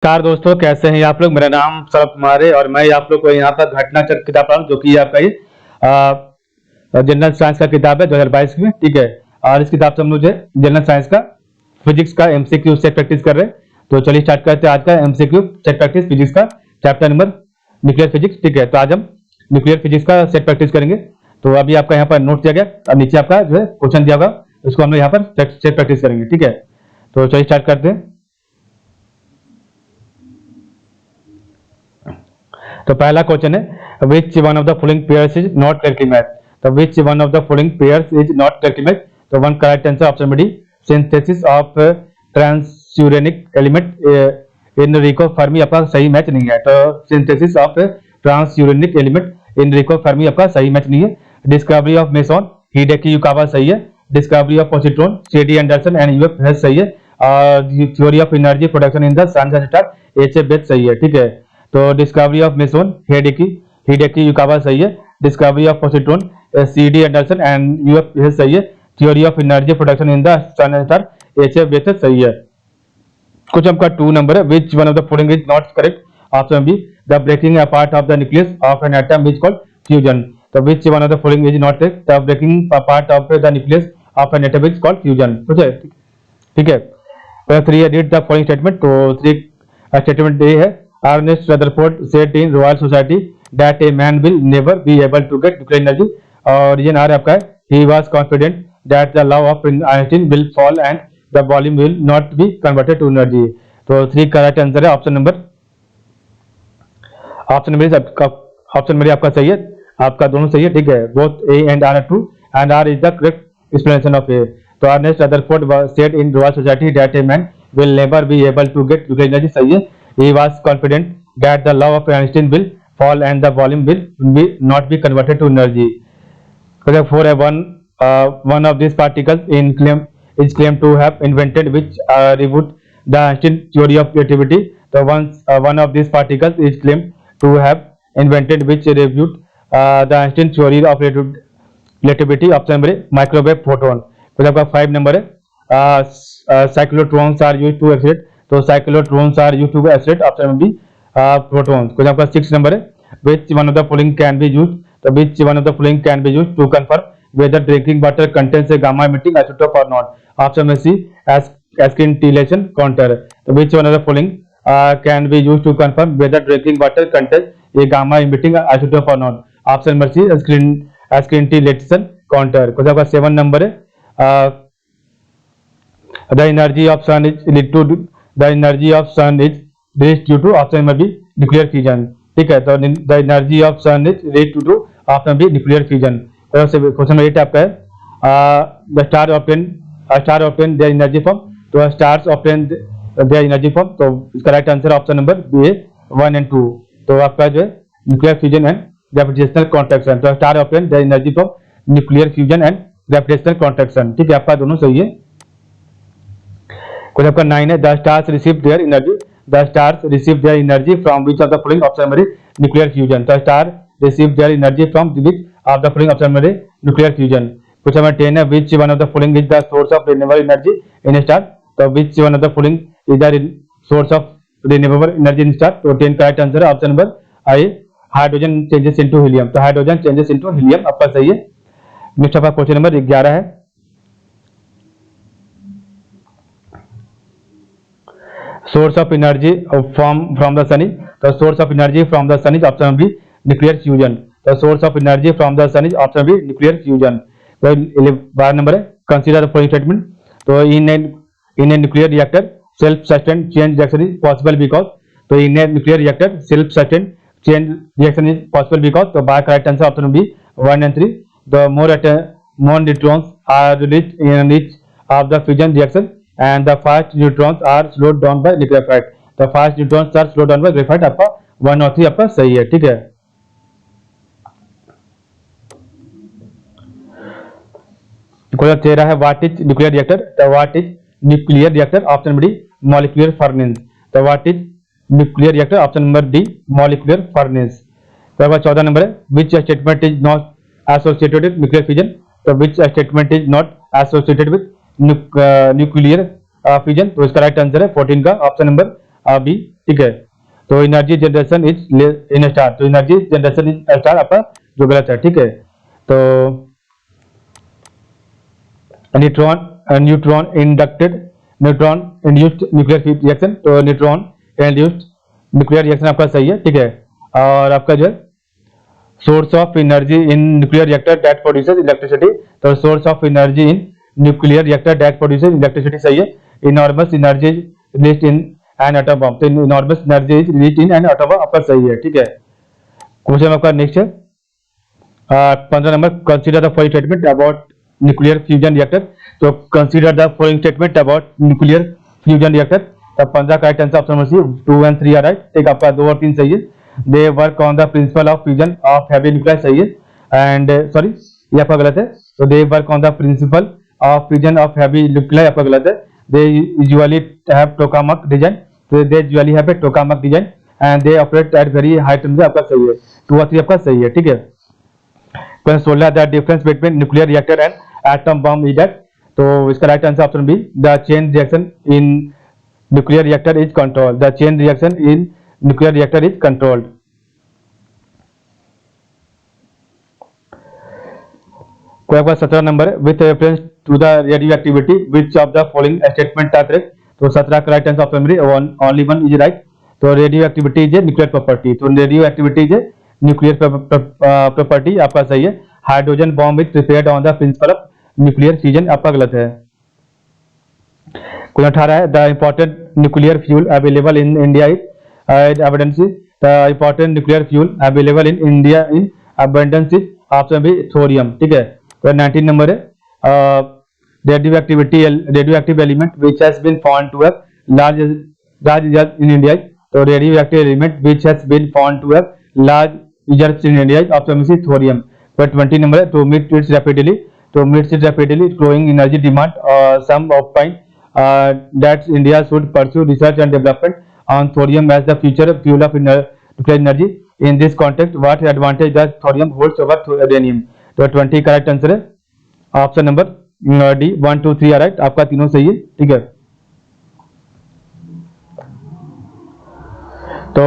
नमस्कार दोस्तों, कैसे हैं आप लोग। मेरा नाम सौरभ कुमार है और मैं आप लोग को यहाँ पर घटना चक्र किताब पढ़ा जो कि आपका ये जनरल साइंस का किताब है 2022 में। ठीक है, और इस किताब से हम लोग जो जनरल साइंस का फिजिक्स का एमसीक्यू सेट प्रैक्टिस कर रहे हैं। तो चलिए स्टार्ट करते हैं आज का एमसीक्यू सेट प्रैक्टिस फिजिक्स का चैप्टर नंबर न्यूक्लियर फिजिक्स। ठीक है, तो आज हम न्यूक्लियर फिजिक्स का सेट प्रैक्टिस करेंगे। तो अभी आपका यहाँ पर नोट दिया गया और नीचे आपका जो है क्वेश्चन दिया होगा, उसको हम लोग यहाँ पर सेट प्रैक्टिस करेंगे। ठीक है, तो चलिए स्टार्ट करते हैं। तो पहला क्वेश्चन है which one of the following pairs is not correctly match. तो which one of the following pairs is not correctly match. तो one correct answer option B synthesis of transuranic element Enrico Fermi आपका सही match नहीं है। तो synthesis of transuranic element Enrico Fermi आपका सही match नहीं है। Discovery of meson Hideki Yukawa सही है। Discovery of positron C D Anderson and U F Hess सही है। और theory of energy production in the sun and star H Bethe सही है। ठीक है, तो discovery of meson Hideki Yukawa सही है। Discovery of positron C D Anderson and U F Hess सही है। Theory of energy production in the sun and star H Bethe सही है। कुछ आपका 2 नंबर है which one of the following is not correct. Option B the breaking apart of the nucleus of an atom is called fusion. तो which one of the following is not correct. The breaking apart of the nucleus of an atom is called fusion. ठीक है, 3 read the following statement. तो 3 statement A है Ernest Rutherford said in Royal Society that a man will never be able to get nuclear energy। और reason are आपका है he was confident that the law of Einstein will fall and the volume will not be converted to energy। तो 3 correct answer है option number आपका सही है, आपका दोनों सही है। ठीक है, both A and R are true and R is the correct explanation of A. तो Ernest Rutherford said in Royal Society that a man will never be able to get nuclear energy सही है। He was confident that the law of Einstein will fall and the volume will not be converted to energy। For one of these particles is claimed to have invented which reboot the Einstein theory of relativity। So one of these particles is claimed to have invented which reboot the Einstein theory of relativity। Option number microwave photon. फिर आपका 5 number है cyclotrons are used to accelerate. तो cyclotrons are used to accelerate option number B protons. फिर आपका 6 number है which one of the following can be used। तो which one of the following can be used to confirm whether drinking water contains a gamma emitting isotope or not। Option में सी scintillation counter। तो which one of the following can be used to confirm whether drinking water contains a gamma emitting isotope or not। Option number C scintillation counter। कुछ आपका 7 number है the energy of sun is released due to option number B nuclear fusion. ठीक है, तो the energy of sun is released due to option B nuclear fusion. Question number 8 आपका है the star obtain their energy from। तो stars obtain their energy from। तो इसका right answer option number B है 1 and 2। तो आपका जो है nuclear fusion and gravitational contraction. तो star obtain their energy from nuclear fusion and gravitational contraction. ठीक है, आपका दोनों सही है। क्वेश्चन आपका 9 है the stars receive their energy from which of the following option number nuclear fusion. तो star receive their energy from which of the following option number nuclear fusion. Question number 10 है which one of the following is the source of renewable energy in star. तो which one of the following is the source of renewable energy in star. तो 10 correct answer है option number आई hydrogen changes into helium. तो hydrogen changes into helium आपका सही है। Next आपका question number 11 है source of energy from the sun is. तो source of energy from the sun is option B nuclear fusion. तो source of energy from the sun is option B nuclear fusion. तो 12 number है consider the following statement. तो in a nuclear reactor self sustain chain reaction is possible because. तो in a nuclear reactor self sustain chain reaction is possible because the by correct answer option B 1 and 3 the more neutrons are released in each of the fusion reaction and the fast neutrons are slowed down by graphite। the fast neutrons are slowed down by graphite आपका 1 और 3 आपका सही है। ठीक है, question 13 है what is nuclear reactor. तो what is nuclear reactor option B molecular furnace. तो what is nuclear reactor option number D molecular furnace. तो 14 नंबर है which statement is not associated with nuclear fusion. तो which statement is not associated with nuclear fusion. तो इसका right answer है 14 का option number B, ठीक है। तो energy generation is in star, तो एनर्जी जनरेशन इन स्टार आपका जो गलत है, ठीक है। तो न्यूट्रॉन इंड्यूस्ड न्यूक्लियर रिएक्शन, तो न्यूट्रॉन इंड्यूस्ड न्यूक्लियर रिएक्शन आपका सही है, ठीक है। और आपका जो है source of energy in nuclear reactor that produces electricity, तो source of energy in nuclear reactor that produces electricity सही है। Enormous energy released in an atom bomb, तो enormous energy released in an atom बम आपका सही है, ठीक है। Question आपका नेक्स्ट है 15 number, consider the following statement about nuclear fusion reactor, तो consider the following statement about nuclear fusion reactor, तब 15 का right answer option number C 2 and 3 are right, ठीक, आपका 2 और 3 सही है। They work on the principle of fusion of heavy nuclear सही है, एंड सॉरी ये आपका गलत है, तो they work on the principle of fusion of heavy nuclear आपका गलत है। They usually have tokamak design, तो they usually have a tokamak design and they operate at very high temperature आपका सही है, 2 और 3 आपका सही है, ठीक है। Question 16 the difference between nuclear reactor and atom bomb is that, तो इसका right answer option B the chain reaction in nuclear reactor is controlled, the chain reaction in nuclear reactor is controlled. Question 17 number, with reference to the radio activity which of the following statement are correct, तो 17 का right answer option B only one is right, तो radio activity is a nuclear property, तो radio activity is a nuclear property आपका सही है। Hydrogen bomb is prepared on the principle of nuclear fusion आपका गलत है। क्वेश्चन 18 है the important nuclear fuel available in India is evidence, the important nuclear fuel available in India in abundance is option B thorium, ठीक है। तो 19 number है radioactive element which has been found to have large reserve in India, तो radioactive element which has been found to have large reserve in India option B thorium. तो 20 number है to meet its rapidly growing energy demand some of time that India should pursue research and development on thorium as the future fuel of nuclear energy. In this context, what advantage does thorium holds over uranium? तो 20 correct answer है option number D 1 2 3 right, आपका तीनों सही है, ठीक है। तो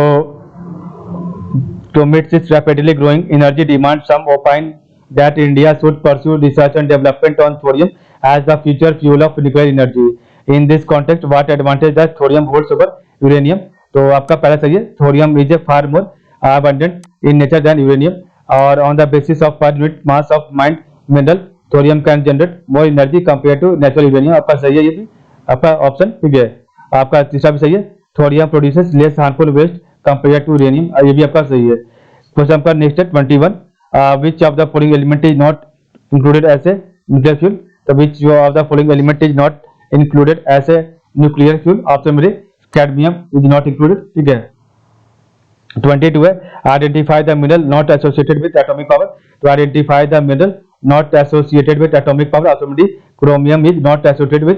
meet this rapidly growing energy demand, some opine that India should pursue research and development on thorium as the future fuel of nuclear energy. In this context, what advantage does thorium holds over uranium? तो आपका पहला सही है, thorium is a far more abundant in nature than uranium, और on the basis of per unit mass of mined mineral, thorium can generate more energy compared to natural uranium आपका सही है, ये भी आपका ऑप्शन ठीक है। आपका तीसरा भी सही है, thorium produces less harmful waste compared to uranium, ये भी आपका सही है। क्वेश्चन आपका नेक्स्ट है 21, which of the following element is not included as a nuclear fuel, तो which of the following element is not included as a nuclear fuel, option में cadmium is not included, ठीक है। 22 है identify the mineral not associated with atomic power, तो identify the mineral not associated with atomic power, option में chromium is not associated with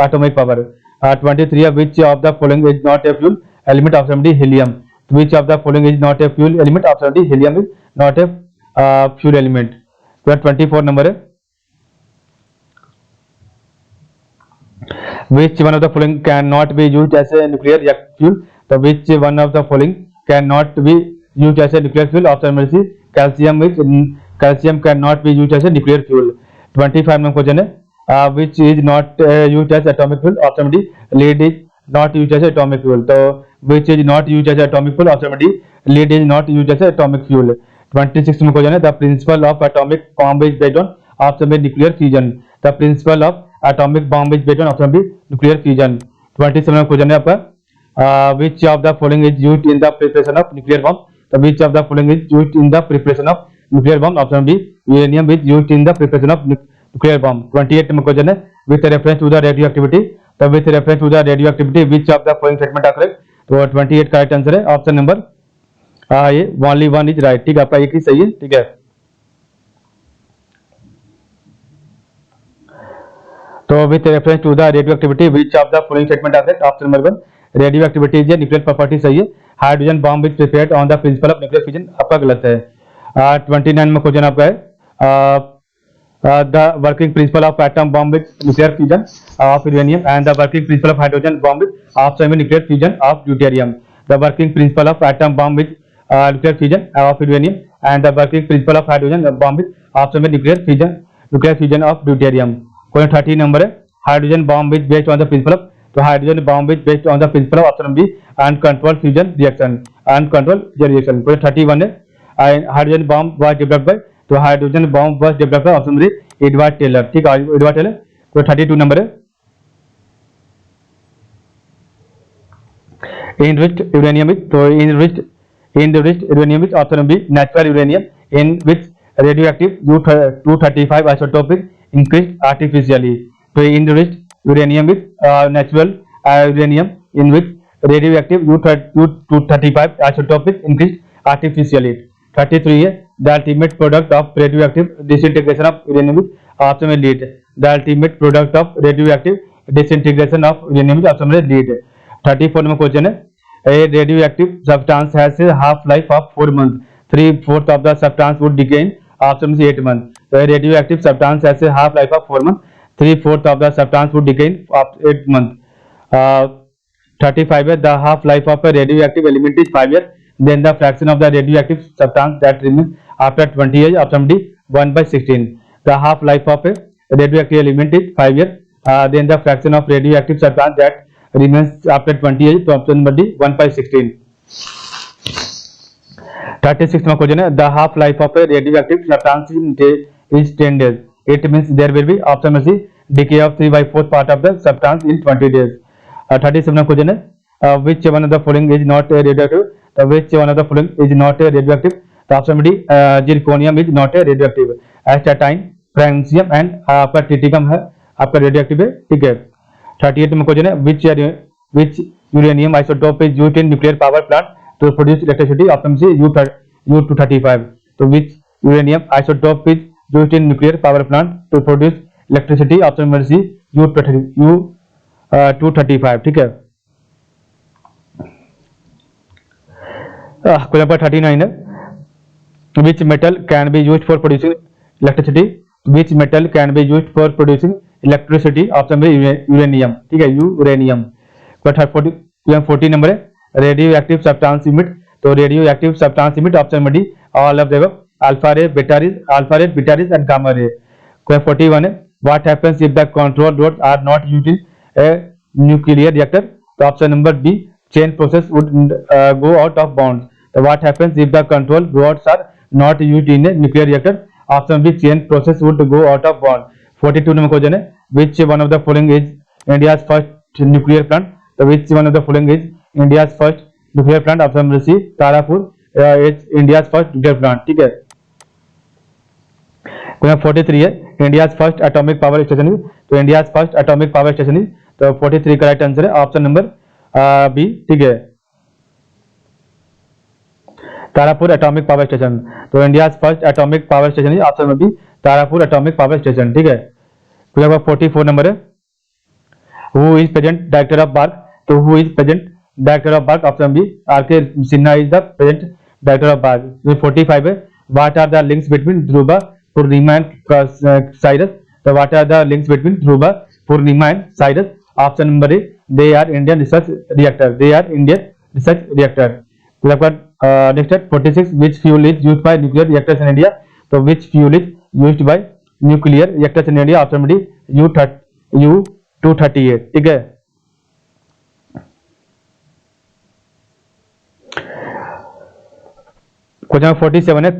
atomic power. 23 है which of the following is not a fuel element, option में helium, which of the following is not a fuel element, option में helium is not a fuel element. 24 number है which one of the following cannot be used as a nuclear fuel, so which one of the following cannot be used as a nuclear fuel, option में से calcium cannot be used as a nuclear fuel। 25 number question है which is not used as atomic fuel, option में lead is not used as atomic fuel, तो which is not used as atomic fuel, option में lead is not used as atomic fuel। 26 number question है the principle of atomic bomb is based on, option में nuclear fusion, the principle of atomic bomb is based on, option B nuclear fusion। 27 question है आपका which of the following is used in the preparation of nuclear bomb, तो which of the following is used in the preparation of nuclear bomb, option B uranium is used in the preparation of nuclear bomb। 28 number question है with reference to the radioactivity, तो with reference to the radioactivity which of the following statement are correct, तो 28 का right answer है option number ये only one is right, ठीक है, आपका एक ही सही है, ठीक है। तो with reference to the radioactivity which of the following statement are correct, option number 1 radioactivity is a nuclear property सही है। Hydrogen bomb is prepared on the principle of nuclear fusion आपका गलत है। 29 में क्वेश्चन आपका है the working principle of atom bomb with nuclear fusion of uranium, and the working principle of hydrogen bomb with nuclear fusion of deuterium. The working principle of atom bomb with nuclear fusion of uranium, and the working principle of hydrogen bomb with nuclear fusion of deuterium. Question 30 number है, hydrogen bomb is based on the principle of, तो hydrogen bomb is based on the principle of option B uncontrolled fusion reaction. Uncontrolled fusion reaction. Question 31 है, hydrogen bomb was developed by, तो hydrogen bomb was developed by option B Edward Teller. ठीक है, Edward Teller. तो 32 number है, enriched uranium is, तो enriched uranium is option B natural uranium in which radioactive U-235 isotope is increased artificially. तो enriched uranium is natural uranium in which radioactive U-235 isotope is increased artificially. 33 है, the ultimate product of radioactive disintegration of uranium is option में lead. The ultimate product of radioactive disintegration of uranium is option में lead. 34 number question है, a radioactive substance has a half life of 4 months. 3/4 of the substance would decay in option में 8 months. So a radioactive substance has a half life of 4 months. 3/4 of the substance would decay in 8 months. 35 है, the half life of a radioactive element is 5 years. Then the fraction of the radioactive substance that remains after 20 years, option D 1/16. The half life of a radioactive element is 5 years. Then the fraction of radioactive substance that remains after 20 years, तो option D 1/16. 36 में question है, the half life of a radioactive substance is 10 days. It means there will be option C decay of 3/4 part of the substance in 20 days. 37 में question है, which one of the following is not a radioactive? तो which one of the following is not a radioactive? तो option D zirconium is not a radioactive. एस्टाटाइन, francium and आपका Triticum है आपका radioactive है. ठीक है. 38 में क्वेश्चन है, which uranium isotope is used in nuclear power plant to produce electricity? Option C U-235. तो which uranium isotope is used in nuclear power plant to produce electricity? Option number C U-235. ठीक है. Question number 39 है, which metal can be used for producing electricity? Which metal can be used for producing electricity? Option B uranium. ठीक है, uranium. Question 40 number है, radioactive substance emit. तो radioactive substance emit option B all of the above, alpha ray, beta rays and gamma ray. Question 41 है, what happens if the control rods are not used in a nuclear reactor? तो option number B chain process would go out of bounds. So what happens if the control rods are not used in a nuclear reactor? Option B chain process would go out of bounds. 42 number question है, which one of the following is India's first nuclear plant? So which one of the following is India's first nuclear plant? Option C Tarapur is India's first nuclear plant. ठीक है. question 43 है, India's first atomic power station is. तो India's first atomic power station is. तो 43 का right answer है option number B. ठीक है, Tarapur atomic power station. तो India first atomic power station है option B Tarapur atomic power station. ठीक है. 44 नंबर है, who is present director of BARC? तो who is present director of BARC? Option B R K Sinha is the present director of BARC. 45 है, what are the links between Dhruva, Purnima and CIRUS? तो what are the links between Dhruva, Purnima and CIRUS? Option number A they are Indian research reactor. They are Indian research reactor. Next at 46, which fuel is used by nuclear reactors in India? So which fuel is used by nuclear reactors in India? Option D U-238. ठीक है. Question 47 है,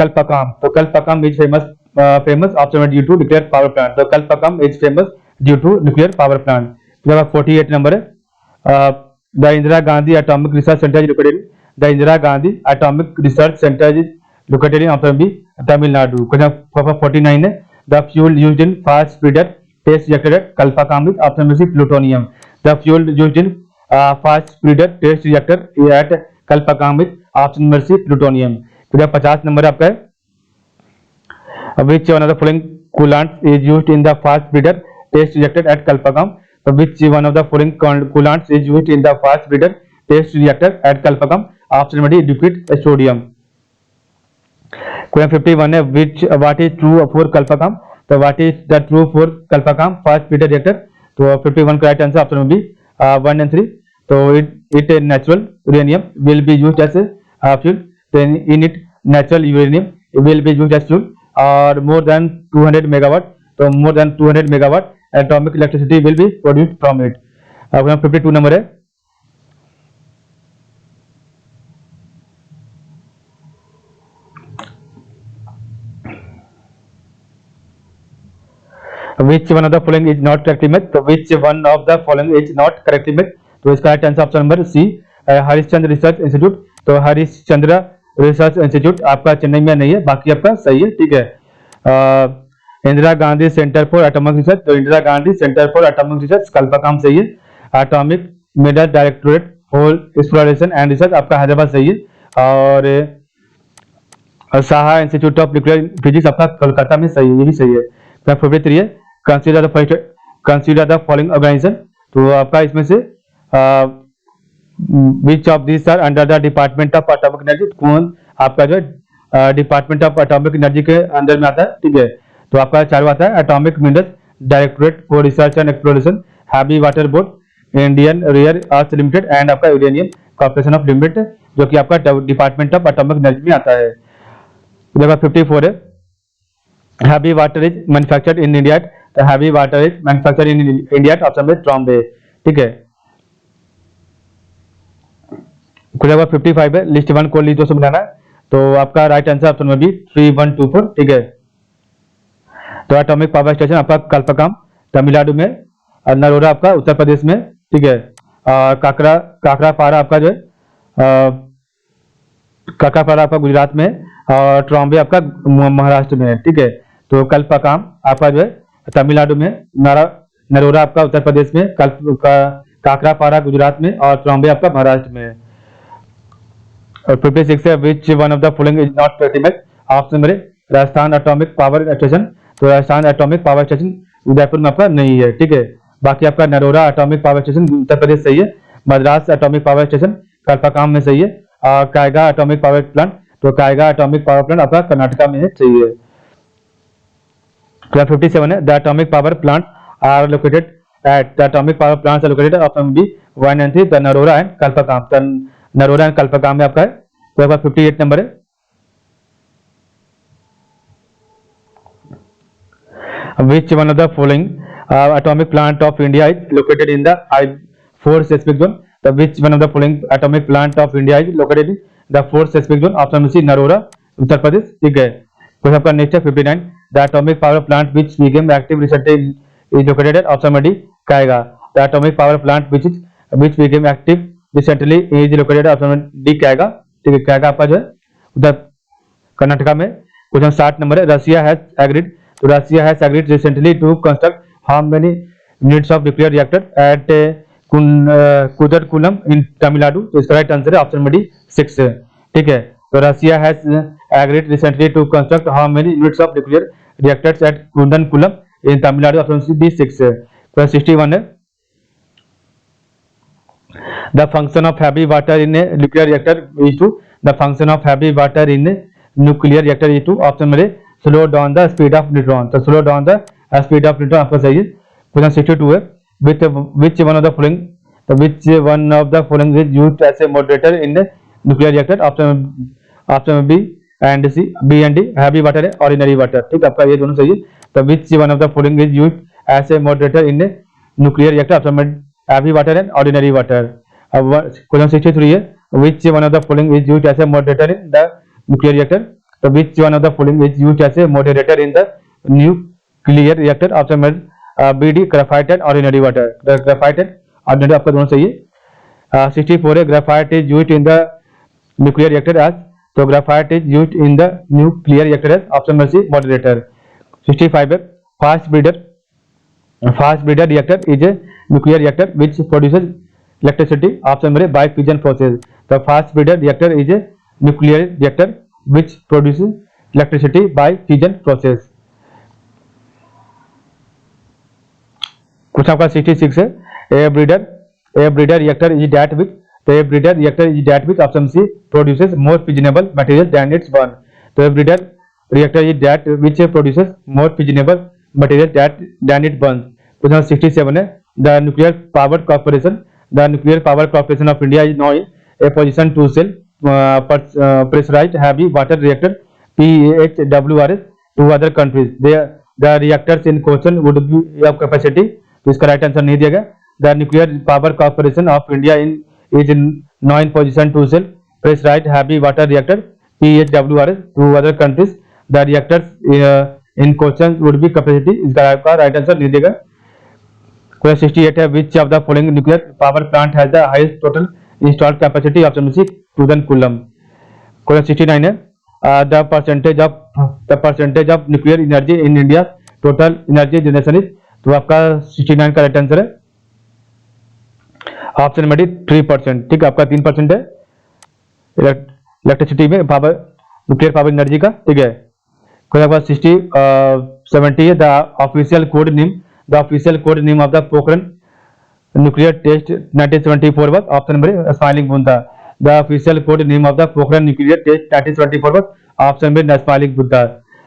कल्पकम. तो Kalpakkam is famous option due to nuclear power plant. तो Kalpakkam is famous due to nuclear power plant. 48 number है, the Indira Gandhi atomic research centre is located. The Indira Gandhi atomic research centre is located in option B Tamil Nadu. Question 49 है, the fuel used in fast breeder test reactor at Kalpakkam is option B plutonium. The fuel used in fast breeder test reactor at Kalpakkam is option number C plutonium. 50 number आपका है, which one of the following coolant is used in the fast breeder test reactor at Kalpakam? So which one of the following coolants is used in the fast breeder test reactor at Kalpakam? Option number D liquid sodium. Question 51 है which what is true for Kalpakkam, तो what is the true for Kalpakkam first breeder reactor, तो 51 correct answer option में B 1 and 3। तो it natural uranium will be used as fuel, तो in it natural uranium will be used as fuel और more than 200 megawatt, तो more than 200 megawatt atomic electricity will be produced from it. अब 52 number है which one of the following is not correctly met, तो which one of the following is not correctly met, तो इसका right answer option number C Harishchandra research institute, तो Harishchandra research institute आपका चेन्नई में नहीं है, बाकी आपका सही है, ठीक है। Indira Gandhi centre for atomic research, तो Indira Gandhi centre for atomic research Kalpakkam सही है। Atomic mineral directorate for exploration and research आपका हैदराबाद सही है। और Saha institute of nuclear physics आपका कोलकाता में सही है, ये भी सही है। 53 है कंसीडर द फॉलोइंग ऑर्गेनाइजेशन, तो आपका इसमें से which of this are under the department of atomic energy, कौन आपका जो डिपार्टमेंट ऑफ एटॉमिक एनर्जी के अंदर में आता है, ठीक है। तो आपका चारों आता है atomic minerals directorate for research and exploration, heavy water board, Indian rare earth limited and आपका यूरेनियम कॉर्पोरेशन ऑफ लिमिटेड, जो कि आपका डिपार्टमेंट ऑफ एटॉमिक एनर्जी में आता है। जगह 54 है heavy water is manufactured in India, तो heavy water is manufactured in India option में ट्रॉम्बे, ठीक है। जगह 55 है लिस्ट 1 को लिस्ट 2 से मिलाना है, तो आपका राइट आंसर ऑप्शन में भी 3124, ठीक है। तो एटॉमिक पावर स्टेशन आपका कल्पाकम तमिलनाडु में और नरोरा आपका उत्तर प्रदेश में, ठीक है। काकरापारा आपका जो है काकरापारा आपका गुजरात में और ट्रॉम्बे आपका महाराष्ट्र में है, ठीक है। तो कल्पाकम आपका जो है तमिलनाडु में, नरोरा आपका उत्तर प्रदेश में, काकरापारा गुजरात में और ट्रॉम्बे आपका महाराष्ट्र में है। और 56 है which one of the following is not correct, option number Rajasthan atomic power station, तो Rajasthan atomic power station Udaipur में आपका नहीं है, ठीक है। बाकी आपका Narora atomic power station Uttar Pradesh सही है, Madras atomic power station Kalpakkam में सही है, और कायगा एटॉमिक पावर प्लांट, तो कायगा एटॉमिक पावर प्लांट आपका कर्नाटका में है, सही है। 57 है the atomic power plant are located at, the atomic power plants are located option B 1 and 3, the Narora and Kalpakkam, तो नरोरा एंड कल्पाकम में आपका है। तो आपका 58 नंबर है which one of the following atomic plant of India is located in the I4 seismic zone, the which one of the following atomic plant of India is located in the 4 seismic zone, option C Narora Uttar Pradesh, ठीक है। तो आपका next है 59 the atomic power plant which became active recently is located at option D Kaiga, the atomic power plant which became active recently is located at option D Kaiga, ठीक है। कायगा आपका जो है उधर कर्नाटका में। क्वेश्चन 60 नंबर है रशिया हैज एग्रीड, तो Russia has agreed recently to construct how many units of nuclear reactor at Kudankulam in Tamil Nadu, तो इसका राइट आंसर है ऑप्शन नंबर डी 6, ठीक है। तो Russia has agreed recently to construct how many units of nuclear reactors at Kudankulam in Tamil Nadu, option D 6। तो 61 है the function of heavy water in a nuclear reactor is to, the function of heavy water in a nuclear reactor is to, option number slow down the speed of neutron, तो slow down the speed of neutron आपका सही है। Question 62 है which one of the following, तो which one of the following is used as a moderator in the nuclear reactor, option B and C, B and D heavy water है ordinary water, ठीक है। आपका ये दोनों सही है। तो which one of the following is used as a moderator in the nuclear reactor, option heavy water and ordinary water. अब क्वेश्चन 63 है which one of the following is used as a moderator in the nuclear reactor, तो which one of the following is used as a moderator in the nuclear reactor, option BD graphite and ordinary water, the graphite and ordinary आपका दोनों सही है। 64 है graphite is used in the nuclear reactor as, तो graphite is used in the nuclear reactor as, option C moderator। 65 है fast breeder reactor is a nuclear reactor which produces electricity, option by fission process, the fast breeder reactor is a nuclear reactor which produces electricity by fission process। कुछ आपका 66 है a breeder reactor is that which, तो a breeder reactor is that which, option C produces more fissionable material than its burn, तो a breeder reactor is that which produces more fissionable material than it burns. Question number 67 है the nuclear power corporation of India is now in a position to sell pressurized heavy water reactor PHWRs to other countries. The reactors in question would be of capacity, तो इसका right answer नहीं दिया गया. The nuclear power corporation of India is now in position to sell pressurized heavy water reactor PHWRs to other countries. The reactors in question would be capacity, इसका right answer नहीं दिया गया. Question 68 है which of the following nuclear power plant has the highest total installed capacity? Option C 2000 coulomb. Question 69 है the percentage of nuclear energy in India total energy generation is, तो आपका 69 का right answer है option number D 3%. ठीक है, आपका 3% है electricity में पावर न्यूक्लियर पावर एनर्जी का. ठीक है, कोई आपका 70 है the official code name of the Pokhran nuclear test 1974 was, option number smiling Buddha. The official code name of the Pokhran nuclear test 1974 was, option number smiling Buddha.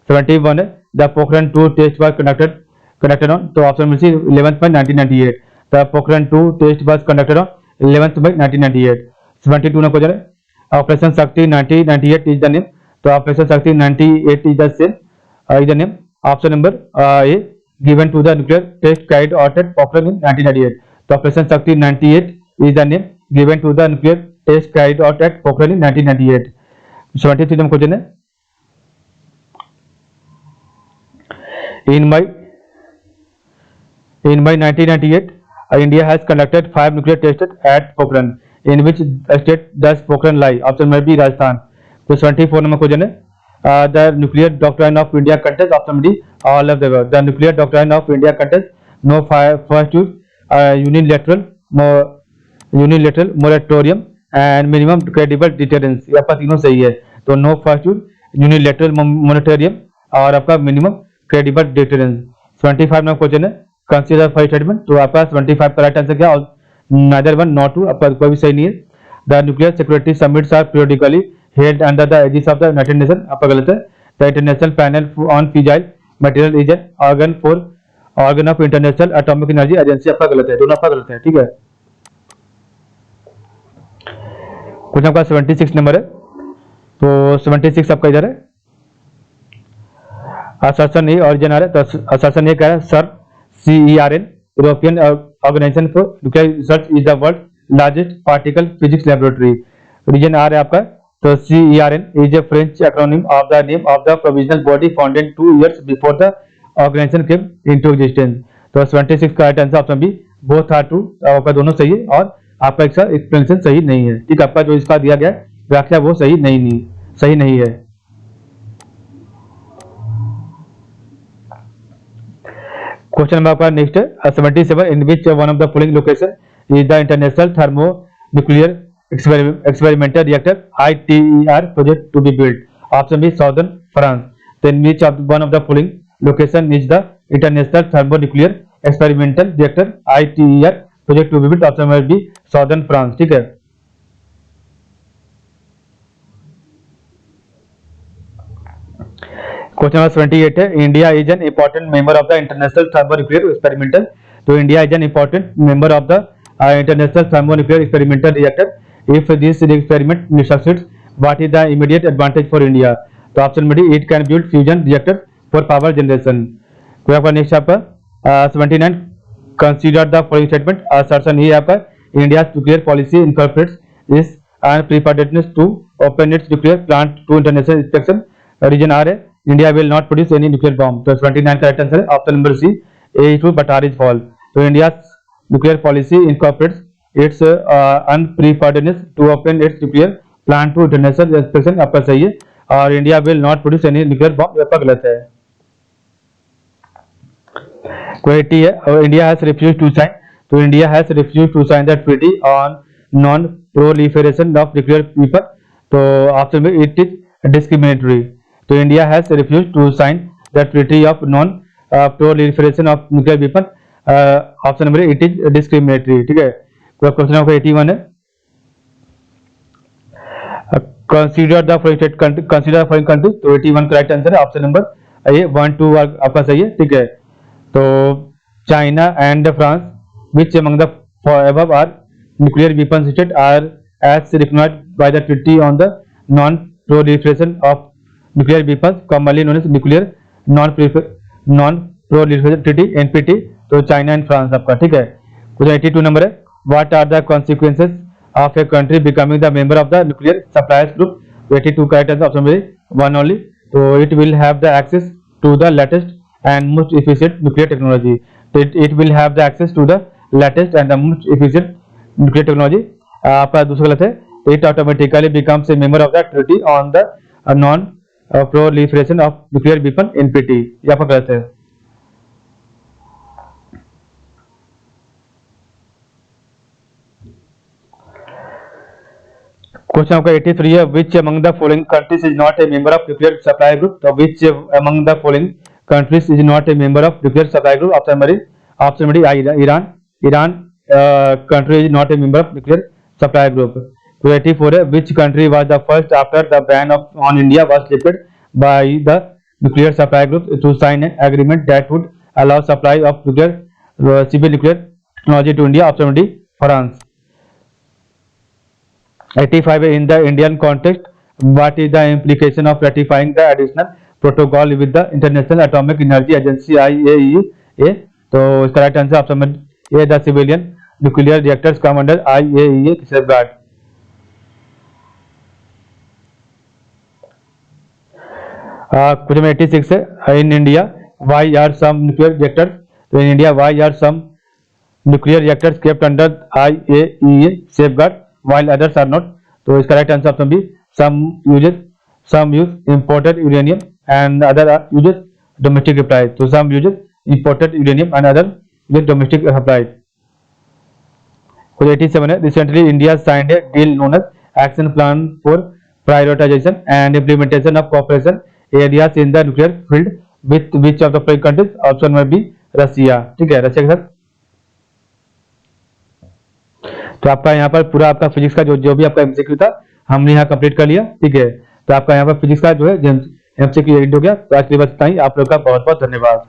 71 है the Pokhran 2 test was conducted on, तो option number C 11th May 1998. The Pokhran 2 test was conducted on 11th May 1998. 72 ना question है operation शक्ति 1998 is the name, तो operation शक्ति 98 is the same is the name. Option number A given to the nuclear test carried out at Pokhran in 1998. तो operation शक्ति 98 is the name given to the nuclear test carried out at Pokhran in 1998. 73 number question है in May 1998 India has conducted 5 nuclear tests at Pokhran. In which state does Pokhran lie? Option number B Rajasthan. तो 74 number question है the nuclear doctrine of India contains, option D all of the above. The nuclear doctrine of India contains no first use, unilateral moratorium and minimum credible deterrence. ये आपका तीनों सही है, तो no first use, unilateral moratorium और आपका minimum credible deterrence. 75 number question है consider for statement, तो आपका 75 का राइट आंसर क्या और neither one nor two, आपका कोई भी सही नहीं है. The nuclear security summits are periodically held under the aegis of the United Nations, आपका गलत है. The International Panel on Fissile Material is an organ of International Atomic Energy Agency, आपका गलत है, दोनों आपका गलत है. ठीक है, क्वेश्चन आपका 76 नंबर है, तो 76 आपका इधर है असर्शन ए ऑरिजिन आ रहा है, तो असर्शन ए क्या है sir CERN European organisation for nuclear research is the world largest particle physics laboratory. Reason आ रहा है आपका, तो CERN is a French acronym of the name of the provisional body founded 2 years before the organisation came into existence. तो 76 का right answer option B both are true, आपका दोनों सही है और आपका इसका एक्सप्लेनेशन सही नहीं है. ठीक, आपका जो इसका दिया गया व्याख्या वो सही नहीं है. क्वेश्चन नंबर आपका नेक्स्ट है 77 in which one of the following location is the international thermonuclear experimental reactor ITER project to be built. Option B southern France. तो in which one of the following location is the international thermonuclear experimental reactor ITER project to be built. Option number B southern France. ठीक है, question number 78 है India is an important member of the international thermonuclear experimental. तो India is an important member of the international thermonuclear experimental reactor. If this experiment succeeds what is the immediate advantage for India. तो option number D it can build fusion reactor for power generation. कोई आपका next आपका 79 consider the following statement. Assertion ये आपका India nuclear policy incorporates is and preparedness to open its nuclear plant to international inspection. Reason are है India will not produce any nuclear bomb. तो 29 का right answer है option number C A is true but R is false. तो India's nuclear policy incorporates its unpreparedness to open its nuclear plant to international inspection, आपका सही है. और India will not produce any nuclear bomb, आपका गलत है. Question है India has refused to sign. तो India has refused to sign the treaty on non-proliferation of nuclear weapons. तो ऑप्शन में it is discriminatory. तो India has refused to sign the treaty of non proliferation of nuclear weapon. Option number it is discriminatory. ठीक है, question number 81 है consider the following country, तो 81 correct answer है, option number ये 1 2 आपका सही है, ठीक है। तो China and France which among the above are nuclear weapons state are as recognized by the treaty on the non-proliferation of nuclear weapons, commonly known as nuclear non-proliferation treaty NPT, तो China and France आपका, ठीक है। Question 82 number है, what are the consequences of a country becoming the member of the nuclear suppliers group, 82 correct answer, option number 1 only, तो it will have the access to the latest and most efficient nuclear technology, it will have the access to the latest and the most efficient nuclear technology, आपका दूसरा गलत है, it automatically becomes a member of the treaty on the non proliferation of nuclear weapon NPT, ये आपका गलत है। Question आपका 83 है, which among the following countries is not a member of nuclear supply group, तो which among the following countries is not a member of nuclear supply group, option number Iran country is not a member of nuclear supply group। तो 84 है, which country was the first after the ban on India was lifted by the nuclear supply group to sign an agreement that would allow supply of civil nuclear technology to India, option number France। 85 है, in the Indian context what is the implication of ratifying the additional protocol with the International Atomic Energy Agency IAEA, तो इसका right answer option number A, the civilian nuclear reactors come under IAEA safeguard. Question 86 है, in India why are some nuclear reactors, तो in India why are some nuclear reactors kept under IAEA safeguard while others are not, तो इसका right answer option B, some use imported uranium and other uses domestic supply, तो some uses imported uranium and other uses domestic supply। 87 है, recently India signed a deal known as action plan for prioritization and implementation of cooperation areas in the nuclear field with which of the following countries, option में भी रसिया, ठीक है, रसिया के साथ। तो आपका यहाँ पर पूरा आपका फिजिक्स का जो भी आपका एमसीक्यू था हमने यहाँ कंप्लीट कर लिया, ठीक है। तो आपका यहाँ पर फिजिक्स का जो है एमसीक्यू एडिट हो गया। तो आज के लिए बस इतना ही, आप लोग का बहुत बहुत धन्यवाद।